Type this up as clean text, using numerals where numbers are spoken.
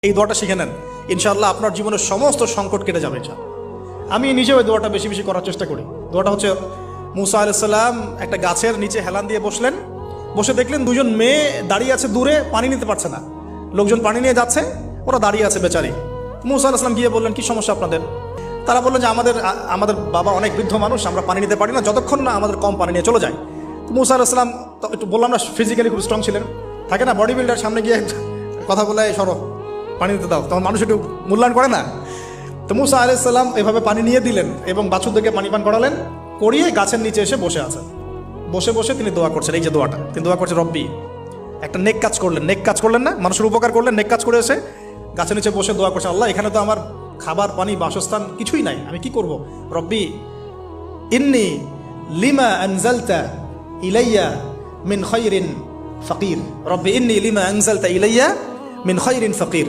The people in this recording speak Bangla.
এই দোয়াটা শিখে নেন, ইনশাআল্লাহ আপনার জীবনের সমস্ত সংকট কেটে যাবে। আমি নিজেও এই দোয়াটা বেশি বেশি করার চেষ্টা করি। দোয়াটা হচ্ছে, মুসা আলাইহিস সালাম একটা গাছের নিচে হেলান দিয়ে বসলেন, বসে দেখলেন দুজন মেয়ে দাঁড়িয়ে আছে দূরে, পানি নিতে পারছে না, লোকজন পানি নিয়ে যাচ্ছে, ওরা দাঁড়িয়ে আছে বেচারি। মুসা আলাইহিস সালাম গিয়ে বললেন, কি সমস্যা আপনাদের? তারা বললেন যে আমাদের বাবা অনেক বৃদ্ধ মানুষ, আমরা পানি নিতে পারি না যতক্ষণ না আমাদের কম পানি নিয়ে চলে যায়। তো মুসা আলাইহিস সালাম একটু বললাম না, ফিজিক্যালি খুব স্ট্রং ছিলেন, থাকে না বডি বিল্ডার, সামনে গিয়ে কথা বলে সরো পানি দিতে দাও, তখন মানুষ একটু মূল্যায়ন করে না। তো মুসা আলাইহিস সালাম এভাবে পানি নিয়ে দিলেন এবং বাছুরদেরকে পানি পান করালেন, করিয়ে গাছের নিচে এসে বসে আছেন। বসে বসে তিনি দোয়া করছেন, এই যে দোয়াটা তিনি দোয়া করছেন, রব্বি, একটা নেক কাজ করলেন না, মানুষের উপকার করলেন, নেক কাজ করে এসে গাছের নিচে বসে দোয়া করছে, আল্লাহ এখানে তো আমার খাবার পানি বাসস্থান কিছুই নাই, আমি কি করব? রব্বি ইন্নি লিমা আনজালতা ইলাইয়া মিন খায়রিন ফাকির, রব্বি ইন্নি লিমা আনজালতা ইলাইয়া মিন খায়রিন ফাকির।